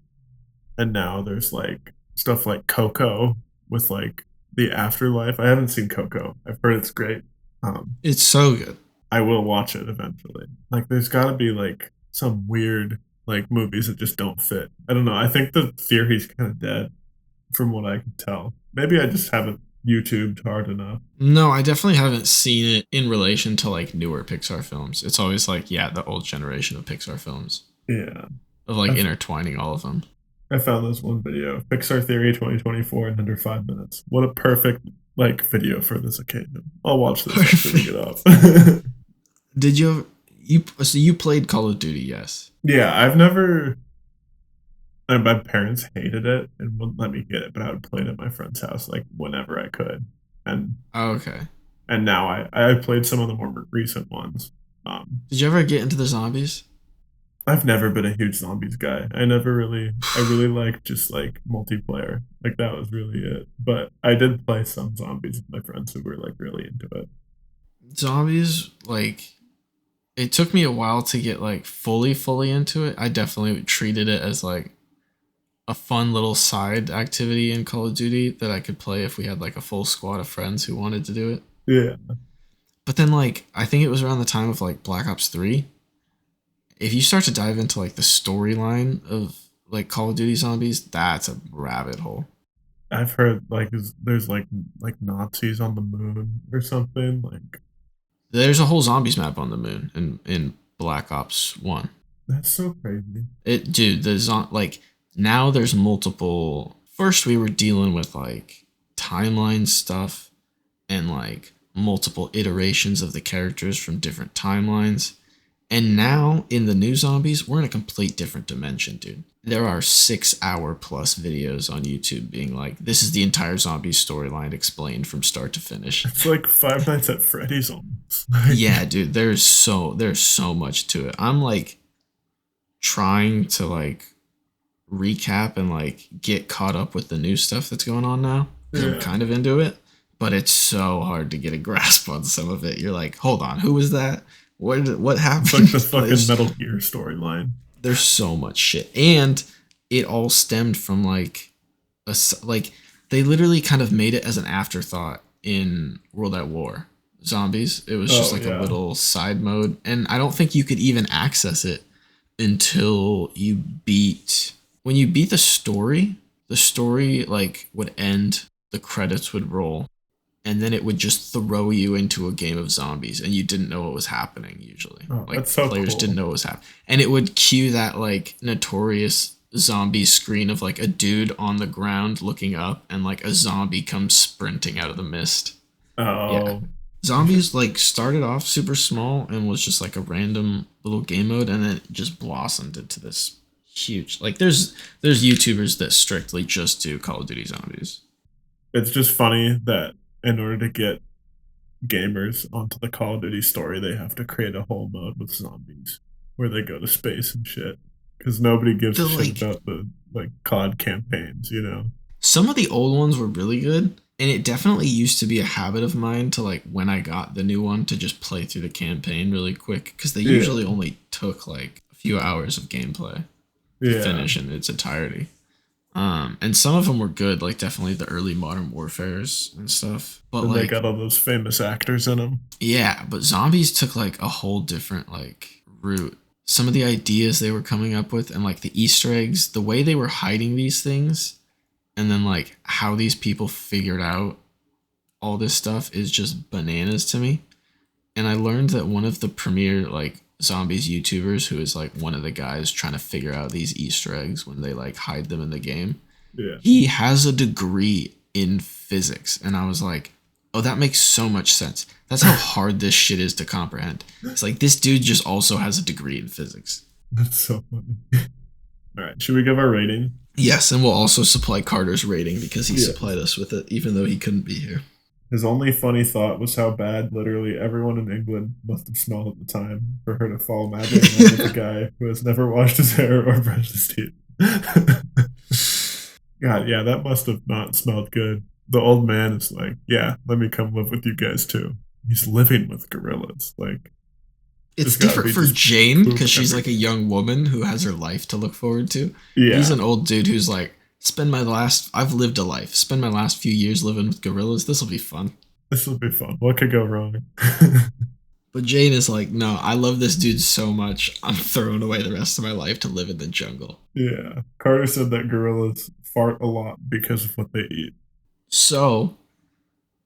And now there's like stuff like Coco with like the afterlife. I haven't seen Coco. I've heard it's great. It's so good. I will watch it eventually. Like there's got to be like some weird like movies that just don't fit. I don't know. I think the theory's kind of dead from what I can tell. Maybe I just haven't YouTubed hard enough. No, I definitely haven't seen it in relation to like newer Pixar films. It's always like, yeah, the old generation of Pixar films Yeah. of like I intertwining all of them. I found this one video, Pixar Theory 2024 in under 5 minutes. What a perfect like video for this occasion. I'll watch this after we get Perfect. off. Did you so you played Call of Duty? Yes. Yeah, I've never. My parents hated it and wouldn't let me get it, but I would play it at my friend's house like whenever I could. And Oh, okay. and now I played some of the more recent ones. Did you ever get into the zombies? I've never been a huge zombies guy. I really like just like multiplayer. Like that was really it. But I did play some zombies with my friends who were like really into it. Zombies, like it took me a while to get like fully into it. I definitely treated it as like a fun little side activity in Call of Duty that I could play if we had like a full squad of friends who wanted to do it. Yeah. But then like I think it was around the time of like Black Ops 3. If you start to dive into like the storyline of like Call of Duty Zombies, that's a rabbit hole. I've heard like there's like Nazis on the moon or something. Like There's a whole zombies map on the moon in Black Ops 1. that's so crazy. It dude, like now there's multiple. First we were dealing with like timeline stuff and like multiple iterations of the characters from different timelines. And now in the new zombies, we're in a complete different dimension, dude. There are 6 hour plus videos on YouTube being like, this is the entire zombie storyline explained from start to finish. It's like Five Nights at Freddy's almost. Yeah, dude, there's so much to it. I'm like trying to like recap and like get caught up with the new stuff that's going on now because I'm Yeah. kind of into it, but it's so hard to get a grasp on some of it. You're like, hold on, who was that? What It's like happened? the fucking there's Metal Gear storyline. there's so much shit, and it all stemmed from like like they literally kind of made it as an afterthought in World at War Zombies. It was just Oh like a yeah. little side mode, and I don't think you could even access it until you beat when you beat the story. The story like would end, the credits would roll, and then it would just throw you into a game of zombies and you didn't know what was happening usually. Oh, Like that's so players didn't cool. know what was happening. And it would cue that like notorious zombie screen of like a dude on the ground looking up and like a zombie comes sprinting out of the mist. Yeah. Oh, Zombies like started off super small and was just like a random little game mode, and then it just blossomed into this huge. Like there's YouTubers that strictly just do Call of Duty Zombies. It's just funny that in order to get gamers onto the Call of Duty story, they have to create a whole mode with zombies where they go to space and shit. Because nobody gives The a shit like about the like COD campaigns, you know? some of the old ones were really good, and it definitely used to be a habit of mine to like when I got the new one to just play through the campaign really quick because they Yeah, usually only took like a few hours of gameplay to yeah. finish in its entirety. And some of them were good, like definitely the early Modern Warfares and stuff. But And they like, got all those famous actors in them. yeah, but zombies took like a whole different like route. Some of the ideas they were coming up with and like the Easter eggs, the way they were hiding these things, and then like how these people figured out all this stuff is just bananas to me. And I learned that one of the premier like zombies YouTubers, who is like one of the guys trying to figure out these Easter eggs when they like hide them in the game, Yeah. he has a degree in physics. And I was like, oh, that makes so much sense. That's how hard this shit is to comprehend. It's like this dude just also has a degree in physics. That's so funny. All right, should we give our rating? Yes, and we'll also supply Carter's rating because he Yeah. supplied us with it, even though he couldn't be here. His only funny thought was how bad literally everyone in England must have smelled at the time for her to fall madly in love with a guy who has never washed his hair or brushed his teeth. God, yeah, that must have not smelled good. The old man is like, yeah, let me come live with you guys too. He's living with gorillas. Like, It's there's got to different be for just Jane poop because she's like a everywhere. young woman who has her life to look forward to. He's Yeah, an old dude who's like, I've lived a life. Spend my last few years living with gorillas. This will be fun. this will be fun. What could go wrong? But Jane is like, no, I love this dude so much. I'm throwing away the rest of my life to live in the jungle. Yeah. Carter said that gorillas fart a lot because of what they eat. So,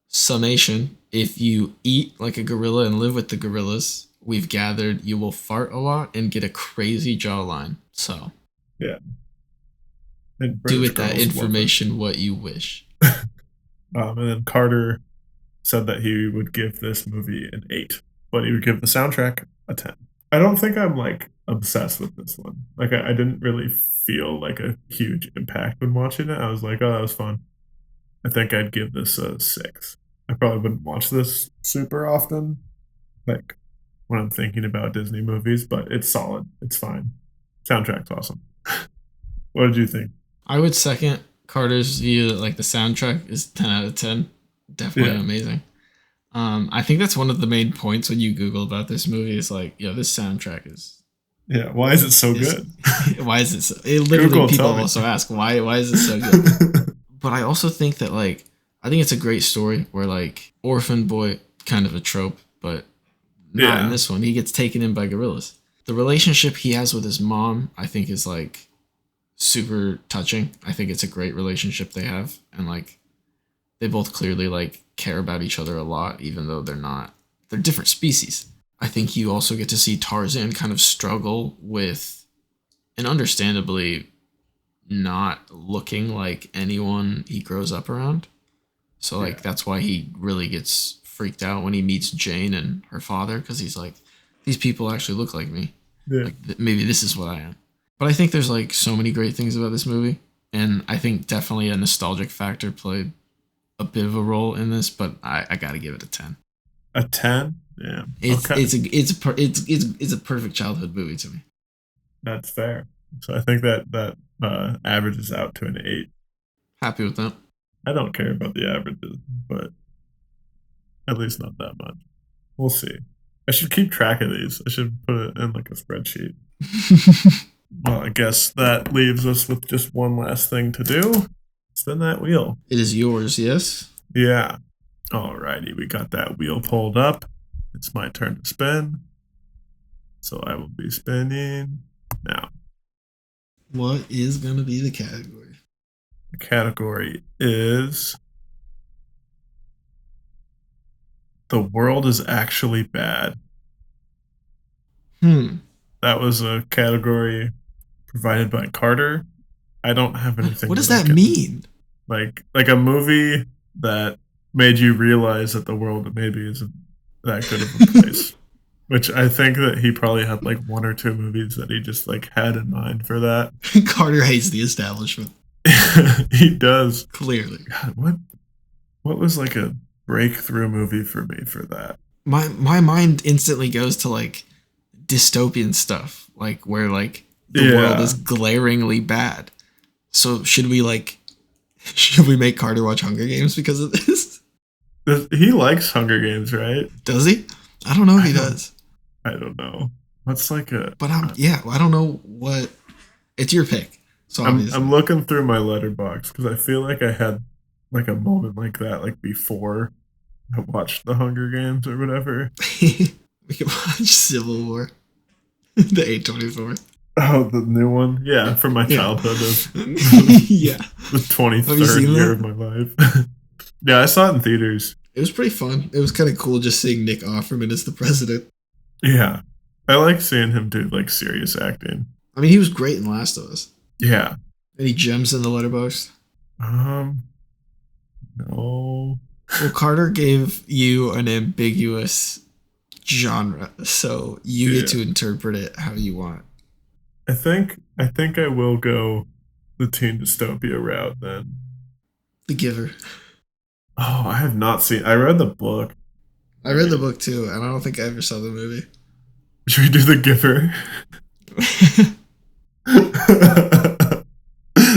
summation, if you eat like a gorilla and live with the gorillas, we've gathered you will fart a lot and get a crazy jawline. So, Yeah. And do British with that girls love it. information what you wish. And then Carter said that he would give this movie an 8, but he would give the soundtrack a 10. I don't think I'm like obsessed with this one. Like, I didn't really feel like a huge impact when watching it. I was like, oh, that was fun. I think I'd give this a 6. I probably wouldn't watch this super often, like when I'm thinking about Disney movies, but it's solid. It's fine. Soundtrack's awesome. What did you think? I would second Carter's view that like the soundtrack is 10 out of 10. Definitely Yeah. amazing. I think that's one of the main points when you Google about this movie is like, yo, this soundtrack Yeah. Why is it so is good? why is it so, it literally Google, people tell me. also ask why is it so good? But I also think that like I think it's a great story where like orphan boy kind of a trope, but not in Yeah. this one. He gets taken in by gorillas. The relationship he has with his mom, I think, is like super touching. I think it's a great relationship they have, and like they both clearly like care about each other a lot, even though they're different species. I think you also get to see Tarzan kind of struggle with, and understandably, not looking like anyone he grows up around. So like Yeah. that's why he really gets freaked out when he meets Jane and her father because he's like, these people actually look like me. Yeah. Like maybe this is what I am. But I think there's like so many great things about this movie, and I think definitely a nostalgic factor played a bit of a role in this. But I got to give it a 10. A 10? Yeah. It's Okay. it's a it's a perfect childhood movie to me. That's fair. So I think that averages out to an 8. Happy with that. I don't care about the averages, but at least not that much. We'll see. I should keep track of these. I should put it in like a spreadsheet. Well, I guess that leaves us with just one last thing to do. Spin that wheel. It is yours, yes. Yeah. Alrighty, we got that wheel pulled up. It's my turn to spin. So I will be spinning now. What is gonna be the category? The category is The World is Actually Bad. Hmm. That was a category provided by Carter. I don't have anything What does that I that can mean? like a movie that made you realize that the world maybe isn't that good of a place. Which I think that he probably had like one or two movies that he just like had in mind for that. Carter hates the establishment. He does. Clearly. God, what was like a breakthrough movie for me for that? My mind instantly goes to like dystopian stuff, like where like the world Yeah. is glaringly bad. So should we make Carter watch Hunger Games because of this? He likes Hunger Games, right? Does he? I don't know if I he don't does. I don't know. What's like a But I don't know what it's your pick. So I'm obviously. looking through my letterbox because I feel like I had like a moment like that like before I watched the Hunger Games or whatever. We can watch Civil War. The A24. Oh, the new one? Yeah, from my Yeah. childhood of Yeah. the Have you 23rd seen year of that? my life. Yeah, I saw it in theaters. It was pretty fun. It was kind of cool just seeing Nick Offerman as the president. Yeah. I like seeing him do like serious acting. I mean, he was great in Last of Us. Yeah. Any gems in the letterbox? Um, no. Well, Carter gave you an ambiguous genre, so you get Yeah. to interpret it how you want. I think I will go the teen dystopia route then. The Giver. Oh, I have not seen. I read the book. I I read the mean, book too, and I don't think I ever saw the movie. should we do the Giver?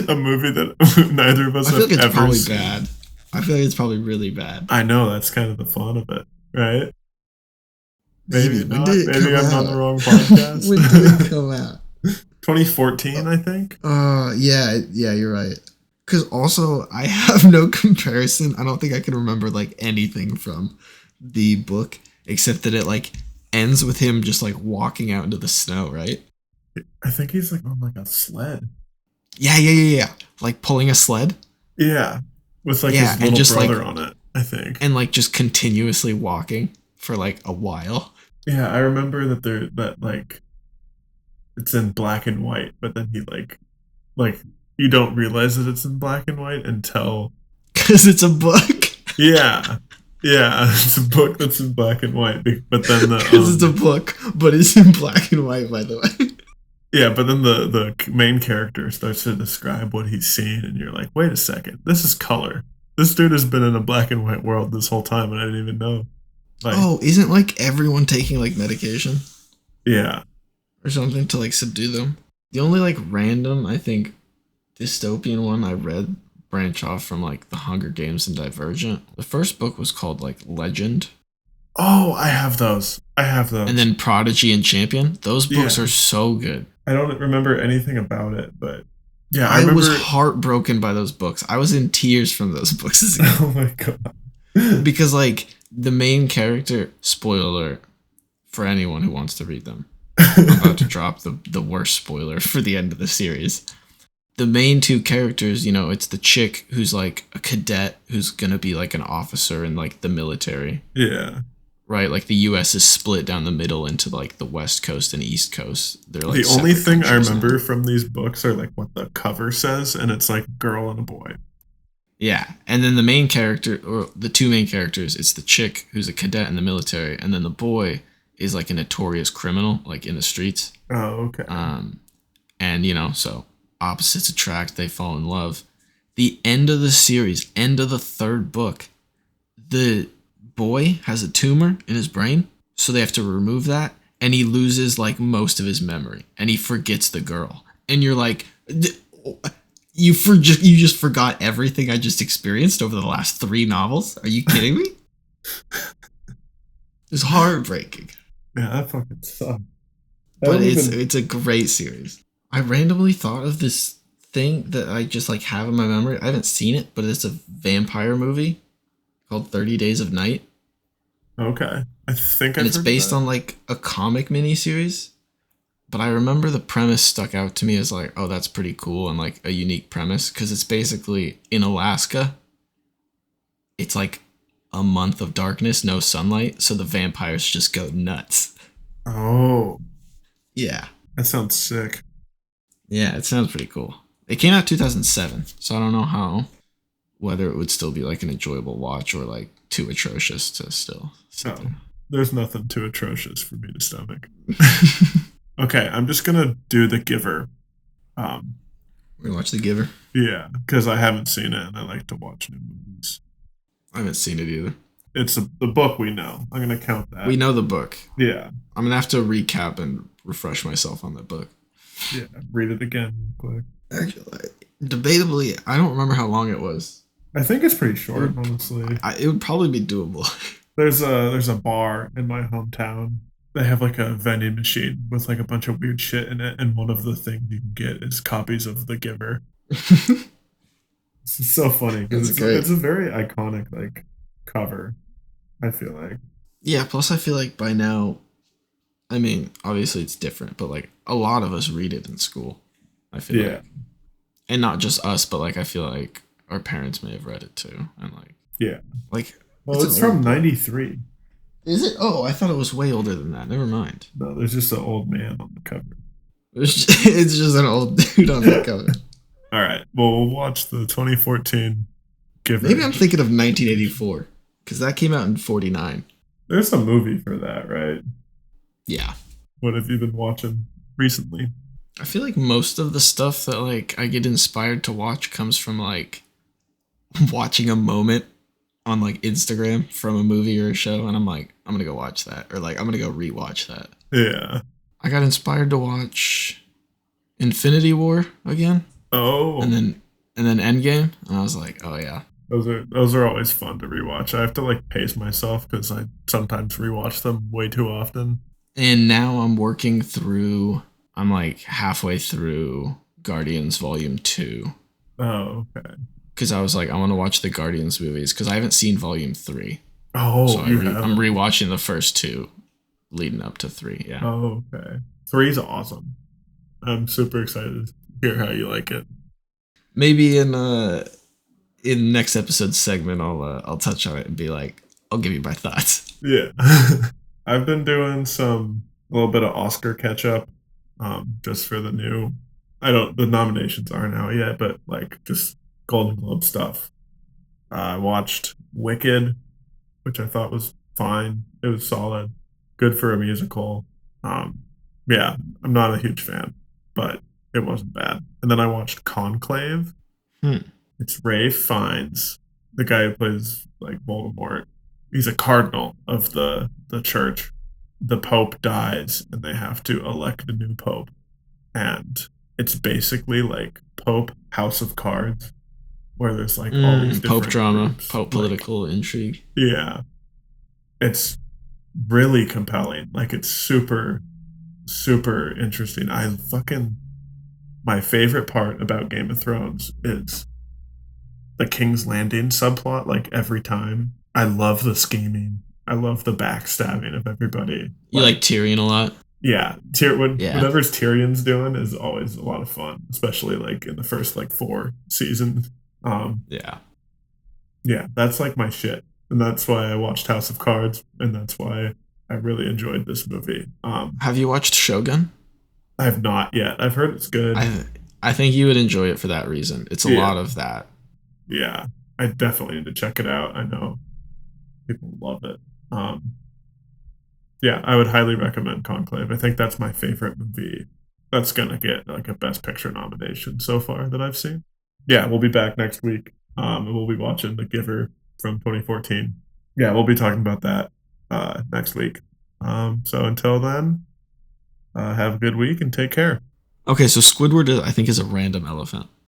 A movie that neither of us I feel have like it's ever probably seen. bad. I feel like it's probably really bad. I know that's kind of the fun of it, right? Maybe. Maybe When not. did it Maybe come I'm on the out? wrong podcast. When did it come out? 2014, I think. Yeah, you're right. Because also, I have no comparison. I don't think I can remember like anything from the book except that it like ends with him just like walking out into the snow, right? I think he's like on like a sled. Yeah. Like pulling a sled. Yeah, with like Yeah, his and little just like brother on it. I think. and like just continuously walking for like a while. Yeah, I remember that that like it's in black and white, but then he like you don't realize that it's in black and white until Because it's a book. yeah, yeah, it's a book that's in black and white. But then the Because it's a book, but it's in black and white, by the way. yeah, but then the main character starts to describe what he's seen, and you're like, wait a second, this is color. This dude has been in a black and white world this whole time, and I didn't even know. Like, Oh, isn't like everyone taking like medication yeah, or something to like subdue them? The only like random, I think, dystopian one I read branch off from like The Hunger Games and Divergent. The first book was called like Legend, oh, I have those. I have and those. then Prodigy and Champion. Those books Yeah, are so good. I don't remember anything about it, but yeah, I I was remember. heartbroken by those books. I was in tears from those books as a kid. Oh my god. Because like the main character, spoiler alert for anyone who wants to read them. I'm about to drop the worst spoiler for the end of the series. The main two characters, it's the chick who's like a cadet who's gonna be like an officer in like the military, Yeah. right? Like the U.S. is split down the middle into like the West Coast and East Coast. They're like The only separate thing I countries remember now. from these books are like what the cover says, and it's like girl and a boy. Yeah, and then the main character or the two main characters, it's the chick who's a cadet in the military, and then the boy is like a notorious criminal, like in the streets. Oh, okay. Um, and so opposites attract, they fall in love. The end of the series, end of the third book, the boy has a tumor in his brain, so they have to remove that, and he loses like most of his memory, and he forgets the girl. And you're like, you just forgot everything I just experienced over the last three novels? Are you kidding me? It's heartbreaking, Yeah, that fucking sucks. I but don't it's even. it's a great series. I randomly thought of this thing that I just like have in my memory. I haven't seen it, but it's a vampire movie called 30 Days of Night, Okay. I think and I've it's heard of based that. on like a comic miniseries. But I remember the premise stuck out to me as like, oh, that's pretty cool and like a unique premise because it's basically in Alaska. It's like a month of darkness, no sunlight, so the vampires just go nuts. Oh, Yeah. that sounds sick. Yeah, it sounds pretty cool. It came out 2007, so I don't know whether it would still be like an enjoyable watch or like too atrocious to still sit Oh, there. There's nothing too atrocious for me to stomach. Okay, I'm just gonna do The Giver. Um, We're gonna watch The Giver. yeah, because I haven't seen it and I like to watch new movies. I haven't seen it either. It's the book we know. I'm gonna count We that. know the book. Yeah, I'm gonna have to recap and refresh myself on that book. yeah. Read it again, quick. Actually, debatably, I don't remember how long it was. I think it's pretty It short, would, honestly. it would probably be doable. There's a bar in my hometown. They have like a vending machine with like a bunch of weird shit in it, and one of the things you can get is copies of The Giver. It's so funny because That's it's great. a very iconic like cover. I feel like. Yeah. Plus, I feel like by now, I mean, obviously it's different, but like a lot of us read it in school. I feel Yeah, like, and not just us, but like I feel like our parents may have read it too, and yeah. like Well, it's an it's old from book. '93. Is it? Oh, I thought it was way older than that. Never mind. No, there's just an old man on the cover. It's just an old dude on the cover. All right. Well, we'll watch the 2014 Maybe Giver. I'm thinking of 1984 because that came out in 49. There's a movie for that, right? Yeah. What have you been watching recently? I feel like most of the stuff that like I get inspired to watch comes from like watching a moment on like Instagram from a movie or a show, and I'm like, I'm gonna go watch that, or like I'm gonna go rewatch that. Yeah. I got inspired to watch Infinity War again, and Oh, then Endgame, and I was like, oh yeah. those are always fun to rewatch. I have to like pace myself because I sometimes rewatch them way too often. And now I'm working through. I'm like halfway through Guardians Volume 2 Oh, okay. because I was like, I want to watch the Guardians movies because I haven't seen Volume 3. So Oh, you I'm haven't. rewatching the first two leading up to 3. Yeah. Oh, okay. Three's awesome. I'm super excited to hear how you like it. Maybe in next episode's segment I'll touch on it and be like, I'll give you my thoughts. Yeah. I've been doing some a little bit of Oscar catch up, just for the new. I don't. The nominations aren't out yet, but like just Golden Globe stuff. I watched Wicked, which I thought was fine. It was solid, good for a musical. Um, yeah, I'm not a huge fan, but it wasn't bad. And then I watched Conclave. Hmm. It's Ray Fiennes, the guy who plays like Voldemort. He's a cardinal of the church. The Pope dies, and they have to elect a new Pope. And it's basically like Pope House of Cards, where there's like all these Pope different drama, groups. Pope Like, political intrigue. yeah, it's really compelling. Like, it's super, super interesting. My favorite part about Game of Thrones is the King's Landing subplot, like every time. I love the scheming. I love the backstabbing of everybody. You Like, like Tyrion a lot? yeah, Yeah. whatever's Tyrion's doing is always a lot of fun, especially like in the first like 4 seasons. Um, Yeah. yeah, that's like my shit, and that's why I watched House of Cards, and that's why I really enjoyed this movie. Have you watched Shogun? I've not yet. I've heard it's good. I I think you would enjoy it for that reason. It's a Yeah, lot of that. yeah, I definitely need to check it out. I know people love it. Um, yeah, I would highly recommend Conclave. I think that's my favorite movie that's gonna get like a Best Picture nomination so far that I've seen. Yeah, we'll be back next week. And we'll be watching The Giver from 2014. Yeah, we'll be talking about that next week. So until then, have a good week and take care. Okay, so Squidward I think is a random elephant.